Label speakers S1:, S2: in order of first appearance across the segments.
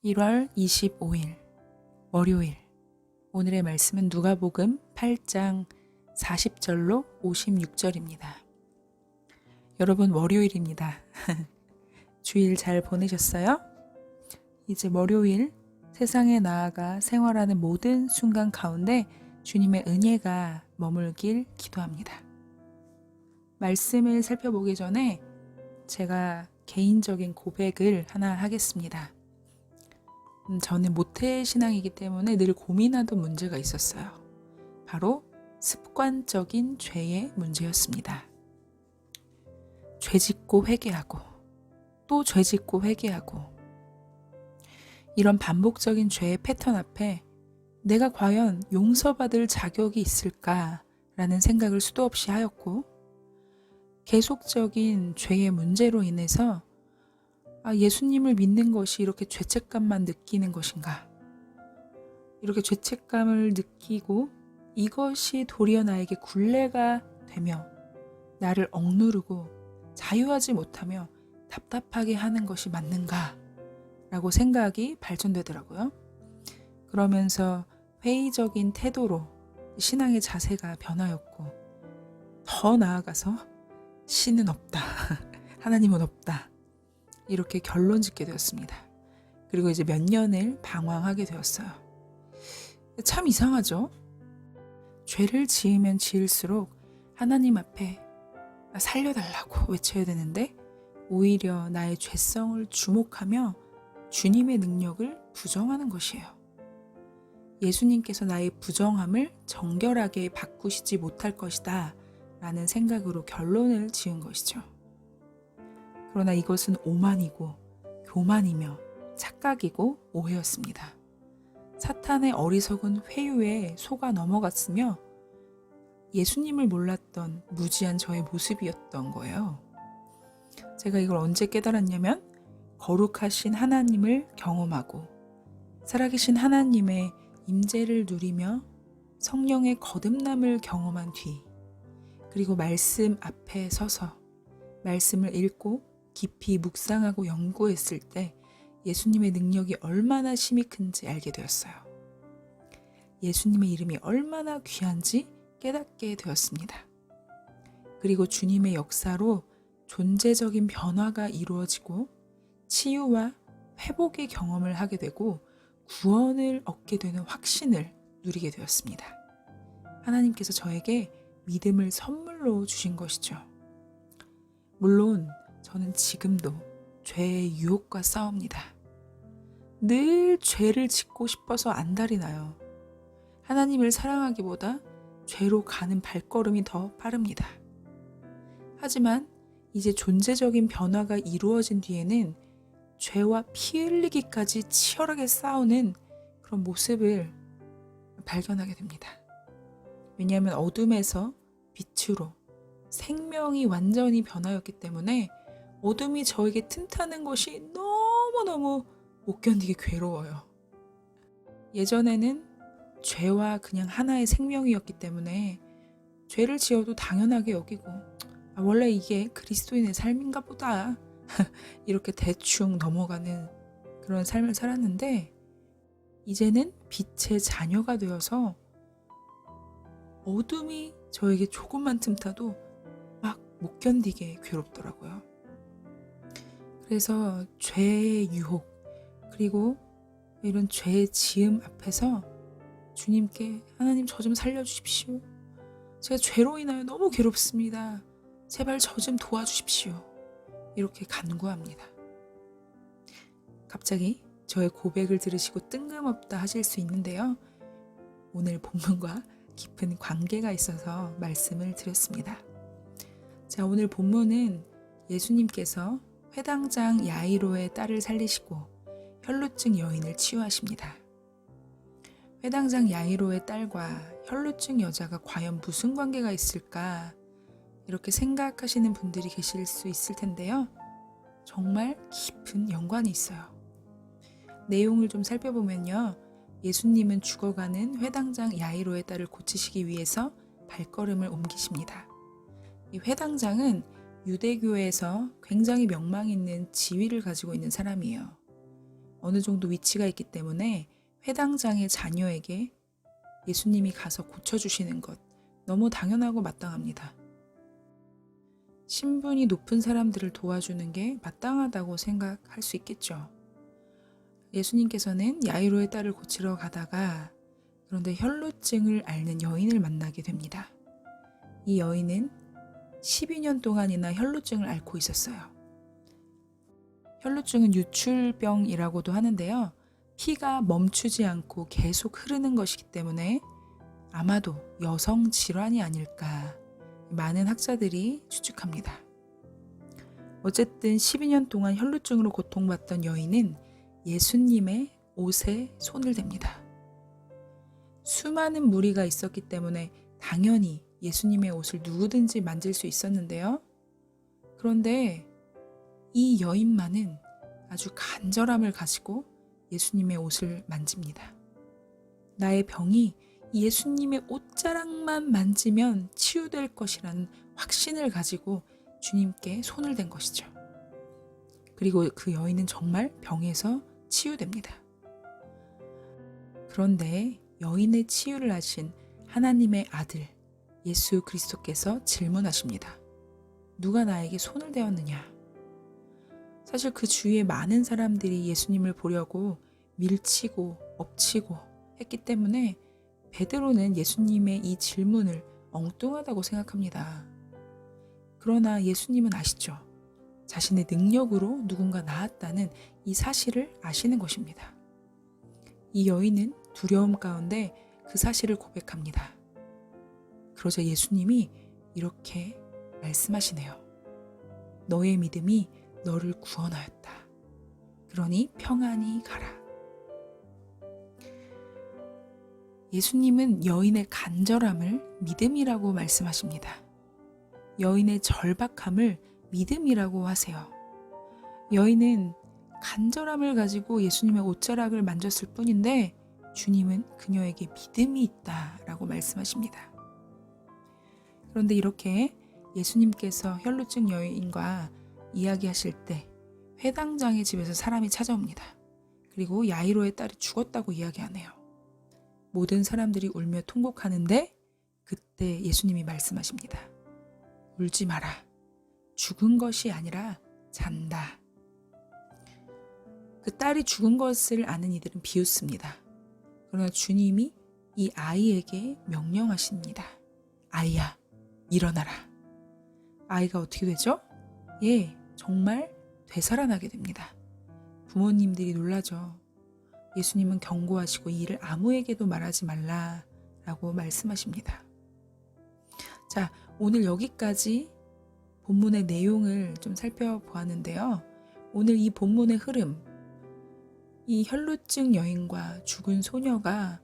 S1: 1월 25일 월요일. 오늘의 말씀은 누가복음 8장 40절로 56절입니다. 여러분, 월요일입니다. 주일 잘 보내셨어요? 이제 월요일, 세상에 나아가 생활하는 모든 순간 가운데 주님의 은혜가 머물길 기도합니다. 말씀을 살펴보기 전에 제가 개인적인 고백을 하나 하겠습니다. 저는 모태신앙이기 때문에 늘 고민하던 문제가 있었어요. 바로 습관적인 죄의 문제였습니다. 죄짓고 회개하고 또 죄짓고 회개하고, 이런 반복적인 죄의 패턴 앞에 내가 과연 용서받을 자격이 있을까라는 생각을 수도 없이 하였고, 계속적인 죄의 문제로 인해서 예수님을 믿는 것이 이렇게 죄책감만 느끼는 것인가? 이렇게 죄책감을 느끼고 이것이 도리어 나에게 굴레가 되며 나를 억누르고 자유하지 못하며 답답하게 하는 것이 맞는가? 라고 생각이 발전되더라고요. 그러면서 회의적인 태도로 신앙의 자세가 변하였고, 더 나아가서 신은 없다. 하나님은 없다. 이렇게 결론 짓게 되었습니다. 그리고 이제 몇 년을 방황하게 되었어요. 참 이상하죠? 죄를 지으면 지을수록 하나님 앞에 살려달라고 외쳐야 되는데, 오히려 나의 죄성을 주목하며 주님의 능력을 부정하는 것이에요. 예수님께서 나의 부정함을 정결하게 바꾸시지 못할 것이다 라는 생각으로 결론을 지은 것이죠. 그러나 이것은 오만이고 교만이며 착각이고 오해였습니다. 사탄의 어리석은 회유에 속아 넘어갔으며 예수님을 몰랐던 무지한 저의 모습이었던 거예요. 제가 이걸 언제 깨달았냐면, 거룩하신 하나님을 경험하고 살아계신 하나님의 임재를 누리며 성령의 거듭남을 경험한 뒤, 그리고 말씀 앞에 서서 말씀을 읽고 깊이 묵상하고 연구했을 때 예수님의 능력이 얼마나 심히 큰지 알게 되었어요. 예수님의 이름이 얼마나 귀한지 깨닫게 되었습니다. 그리고 주님의 역사로 존재적인 변화가 이루어지고 치유와 회복의 경험을 하게 되고 구원을 얻게 되는 확신을 누리게 되었습니다. 하나님께서 저에게 믿음을 선물로 주신 것이죠. 물론 저는 지금도 죄의 유혹과 싸웁니다. 늘 죄를 짓고 싶어서 안달이 나요. 하나님을 사랑하기보다 죄로 가는 발걸음이 더 빠릅니다. 하지만 이제 존재적인 변화가 이루어진 뒤에는 죄와 피 흘리기까지 치열하게 싸우는 그런 모습을 발견하게 됩니다. 왜냐하면 어둠에서 빛으로 생명이 완전히 변하였기 때문에 어둠이 저에게 틈타는 것이 너무너무 못 견디게 괴로워요. 예전에는 죄와 그냥 하나의 생명이었기 때문에 죄를 지어도 당연하게 여기고, 원래 이게 그리스도인의 삶인가 보다 이렇게 대충 넘어가는 그런 삶을 살았는데, 이제는 빛의 자녀가 되어서 어둠이 저에게 조금만 틈타도 막 못 견디게 괴롭더라고요. 그래서 죄의 유혹, 그리고 이런 죄의 지음 앞에서 주님께, 하나님 저 좀 살려주십시오. 제가 죄로 인하여 너무 괴롭습니다. 제발 저 좀 도와주십시오. 이렇게 간구합니다. 갑자기 저의 고백을 들으시고 뜬금없다 하실 수 있는데요. 오늘 본문과 깊은 관계가 있어서 말씀을 드렸습니다. 자, 오늘 본문은 예수님께서 회당장 야이로의 딸을 살리시고 혈루증 여인을 치유하십니다. 회당장 야이로의 딸과 혈루증 여자가 과연 무슨 관계가 있을까? 이렇게 생각하시는 분들이 계실 수 있을 텐데요. 정말 깊은 연관이 있어요. 내용을 좀 살펴보면요. 예수님은 죽어가는 회당장 야이로의 딸을 고치시기 위해서 발걸음을 옮기십니다. 이 회당장은 유대교에서 굉장히 명망 있는 지위를 가지고 있는 사람이에요. 어느 정도 위치가 있기 때문에 회당장의 자녀에게 예수님이 가서 고쳐주시는 것 너무 당연하고 마땅합니다. 신분이 높은 사람들을 도와주는 게 마땅하다고 생각할 수 있겠죠. 예수님께서는 야이로의 딸을 고치러 가다가 그런데 혈루증을 앓는 여인을 만나게 됩니다. 이 여인은 12년 동안이나 혈루증을 앓고 있었어요. 혈루증은 유출병이라고도 하는데요. 피가 멈추지 않고 계속 흐르는 것이기 때문에 아마도 여성 질환이 아닐까 많은 학자들이 추측합니다. 어쨌든 12년 동안 혈루증으로 고통받던 여인은 예수님의 옷에 손을 댑니다. 수많은 무리가 있었기 때문에 당연히 예수님의 옷을 누구든지 만질 수 있었는데요. 그런데 이 여인만은 아주 간절함을 가지고 예수님의 옷을 만집니다. 나의 병이 예수님의 옷자락만 만지면 치유될 것이라는 확신을 가지고 주님께 손을 댄 것이죠. 그리고 그 여인은 정말 병에서 치유됩니다. 그런데 여인의 치유를 하신 하나님의 아들 예수 그리스도께서 질문하십니다. 누가 나에게 손을 대었느냐? 사실 그 주위에 많은 사람들이 예수님을 보려고 밀치고 엎치고 했기 때문에 베드로는 예수님의 이 질문을 엉뚱하다고 생각합니다. 그러나 예수님은 아시죠? 자신의 능력으로 누군가 나았다는 이 사실을 아시는 것입니다. 이 여인은 두려움 가운데 그 사실을 고백합니다. 그러자 예수님이 이렇게 말씀하시네요. 너의 믿음이 너를 구원하였다. 그러니 평안히 가라. 예수님은 여인의 간절함을 믿음이라고 말씀하십니다. 여인의 절박함을 믿음이라고 하세요. 여인은 간절함을 가지고 예수님의 옷자락을 만졌을 뿐인데 주님은 그녀에게 믿음이 있다라고 말씀하십니다. 그런데 이렇게 예수님께서 혈루증 여인과 이야기하실 때 회당장의 집에서 사람이 찾아옵니다. 그리고 야이로의 딸이 죽었다고 이야기하네요. 모든 사람들이 울며 통곡하는데 그때 예수님이 말씀하십니다. 울지 마라. 죽은 것이 아니라 잔다. 그 딸이 죽은 것을 아는 이들은 비웃습니다. 그러나 주님이 이 아이에게 명령하십니다. 아이야, 일어나라. 아이가 어떻게 되죠? 예, 정말 되살아나게 됩니다. 부모님들이 놀라죠. 예수님은 경고하시고 이 일을 아무에게도 말하지 말라라고 말씀하십니다. 자, 오늘 여기까지 본문의 내용을 좀 살펴보았는데요. 오늘 이 본문의 흐름, 이 혈루증 여인과 죽은 소녀가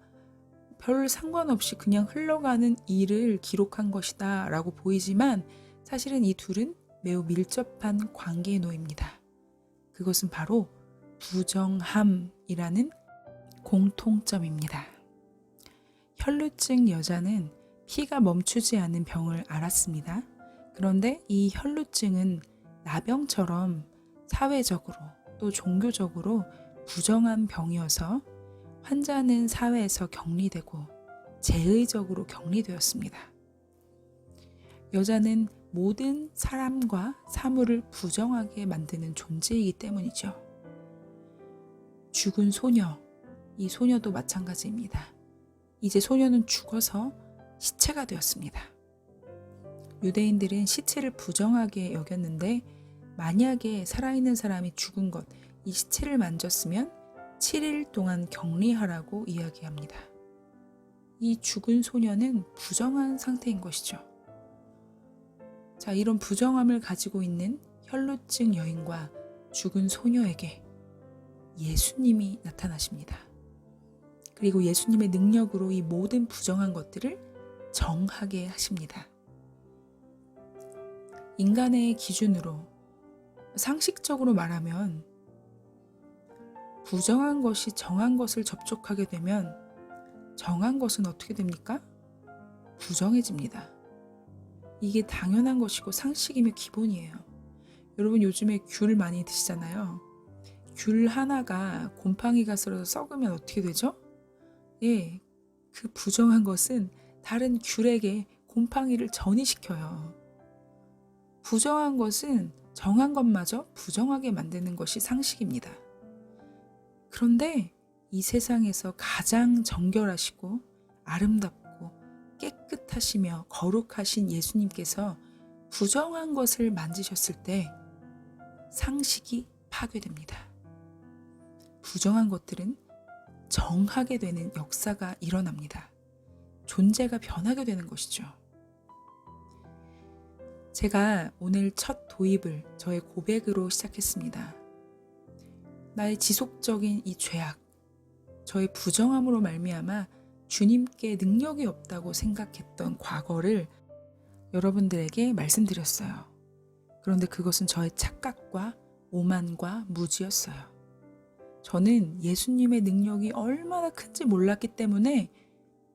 S1: 별 상관없이 그냥 흘러가는 일을 기록한 것이다 라고 보이지만 사실은 이 둘은 매우 밀접한 관계에 놓입니다. 그것은 바로 부정함이라는 공통점입니다. 혈루증 여자는 피가 멈추지 않는 병을 앓았습니다. 그런데 이 혈루증은 나병처럼 사회적으로 또 종교적으로 부정한 병이어서 환자는 사회에서 격리되고 제의적으로 격리되었습니다. 여자는 모든 사람과 사물을 부정하게 만드는 존재이기 때문이죠. 죽은 소녀, 이 소녀도 마찬가지입니다. 이제 소녀는 죽어서 시체가 되었습니다. 유대인들은 시체를 부정하게 여겼는데 만약에 살아있는 사람이 죽은 것, 이 시체를 만졌으면 7일 동안 격리하라고 이야기합니다. 이 죽은 소녀는 부정한 상태인 것이죠. 자, 이런 부정함을 가지고 있는 혈루증 여인과 죽은 소녀에게 예수님이 나타나십니다. 그리고 예수님의 능력으로 이 모든 부정한 것들을 정하게 하십니다. 인간의 기준으로 상식적으로 말하면 부정한 것이 정한 것을 접촉하게 되면 정한 것은 어떻게 됩니까? 부정해집니다. 이게 당연한 것이고 상식이며 기본이에요. 여러분 요즘에 귤 많이 드시잖아요. 귤 하나가 곰팡이가 들어서 썩으면 어떻게 되죠? 예, 그 부정한 것은 다른 귤에게 곰팡이를 전이시켜요. 부정한 것은 정한 것마저 부정하게 만드는 것이 상식입니다. 그런데 이 세상에서 가장 정결하시고 아름답고 깨끗하시며 거룩하신 예수님께서 부정한 것을 만지셨을 때 상식이 파괴됩니다. 부정한 것들은 정하게 되는 역사가 일어납니다. 존재가 변하게 되는 것이죠. 제가 오늘 첫 도입을 저의 고백으로 시작했습니다. 나의 지속적인 이 죄악, 저의 부정함으로 말미암아 주님께 능력이 없다고 생각했던 과거를 여러분들에게 말씀드렸어요. 그런데 그것은 저의 착각과 오만과 무지였어요. 저는 예수님의 능력이 얼마나 큰지 몰랐기 때문에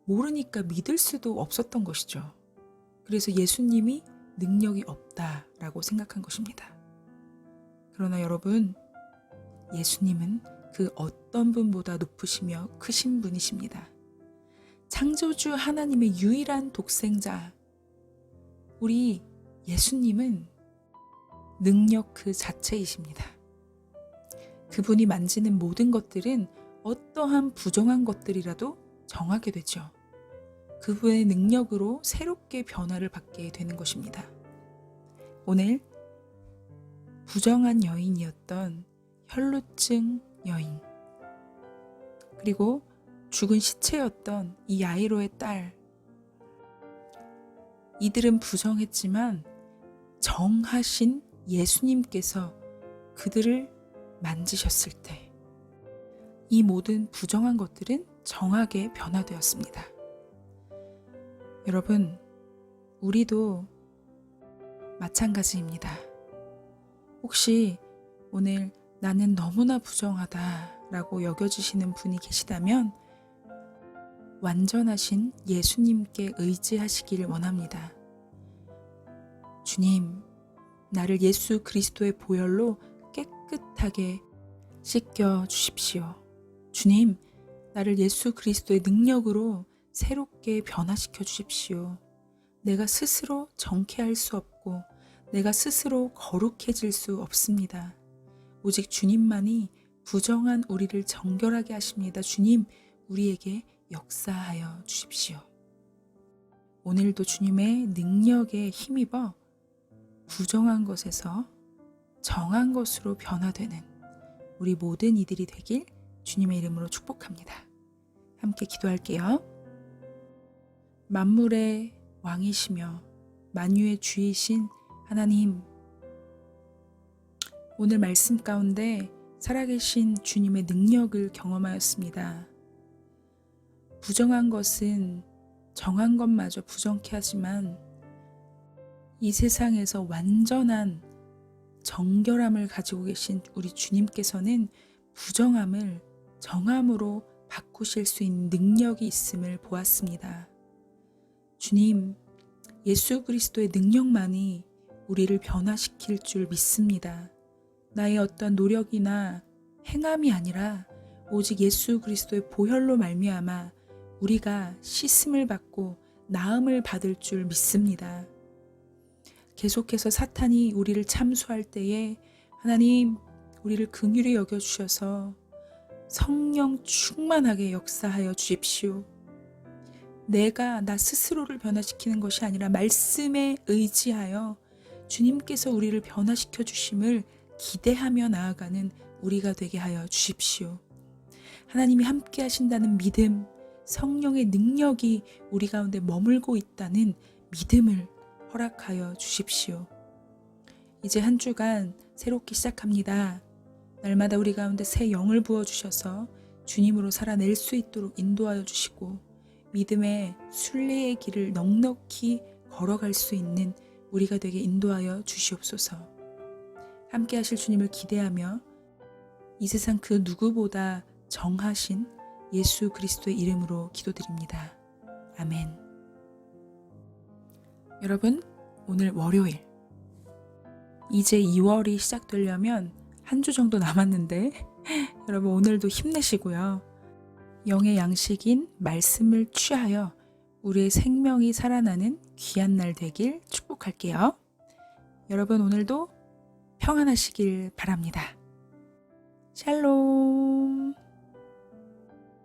S1: 모르니까 믿을 수도 없었던 것이죠. 그래서 예수님이 능력이 없다라고 생각한 것입니다. 그러나 여러분, 예수님은 그 어떤 분보다 높으시며 크신 분이십니다. 창조주 하나님의 유일한 독생자, 우리 예수님은 능력 그 자체이십니다. 그분이 만지는 모든 것들은 어떠한 부정한 것들이라도 정하게 되죠. 그분의 능력으로 새롭게 변화를 받게 되는 것입니다. 오늘 부정한 여인이었던 혈루증 여인, 그리고 죽은 시체였던 이 야이로의 딸, 이들은 부정했지만 정하신 예수님께서 그들을 만지셨을 때 이 모든 부정한 것들은 정하게 변화되었습니다. 여러분, 우리도 마찬가지입니다. 혹시 오늘 나는 너무나 부정하다라고 여겨지시는 분이 계시다면 완전하신 예수님께 의지하시기를 원합니다. 주님, 나를 예수 그리스도의 보혈로 깨끗하게 씻겨 주십시오. 주님, 나를 예수 그리스도의 능력으로 새롭게 변화시켜 주십시오. 내가 스스로 정케할 수 없고 내가 스스로 거룩해질 수 없습니다. 오직 주님만이 부정한 우리를 정결하게 하십니다. 주님, 우리에게 역사하여 주십시오. 오늘도 주님의 능력에 힘입어 부정한 것에서 정한 것으로 변화되는 우리 모든 이들이 되길 주님의 이름으로 축복합니다. 함께 기도할게요. 만물의 왕이시며 만유의 주이신 하나님, 오늘 말씀 가운데 살아계신 주님의 능력을 경험하였습니다. 부정한 것은 정한 것마저 부정케 하지만 이 세상에서 완전한 정결함을 가지고 계신 우리 주님께서는 부정함을 정함으로 바꾸실 수 있는 능력이 있음을 보았습니다. 주님, 예수 그리스도의 능력만이 우리를 변화시킬 줄 믿습니다. 나의 어떤 노력이나 행함이 아니라 오직 예수 그리스도의 보혈로 말미암아 우리가 씻음을 받고 나음을 받을 줄 믿습니다. 계속해서 사탄이 우리를 참수할 때에 하나님, 우리를 긍휼히 여겨주셔서 성령 충만하게 역사하여 주십시오. 내가 나 스스로를 변화시키는 것이 아니라 말씀에 의지하여 주님께서 우리를 변화시켜 주심을 기대하며 나아가는 우리가 되게 하여 주십시오. 하나님이 함께 하신다는 믿음, 성령의 능력이 우리 가운데 머물고 있다는 믿음을 허락하여 주십시오. 이제 한 주간 새롭게 시작합니다. 날마다 우리 가운데 새 영을 부어주셔서 주님으로 살아낼 수 있도록 인도하여 주시고 믿음의 순례의 길을 넉넉히 걸어갈 수 있는 우리가 되게 인도하여 주시옵소서. 함께 하실 주님을 기대하며 이 세상 그 누구보다 정하신 예수 그리스도의 이름으로 기도드립니다. 아멘. 여러분, 오늘 월요일, 이제 2월이 시작되려면 한 주 정도 남았는데 여러분 오늘도 힘내시고요. 영의 양식인 말씀을 취하여 우리의 생명이 살아나는 귀한 날 되길 축복할게요. 여러분 오늘도 평안하시길 바랍니다. 샬롬.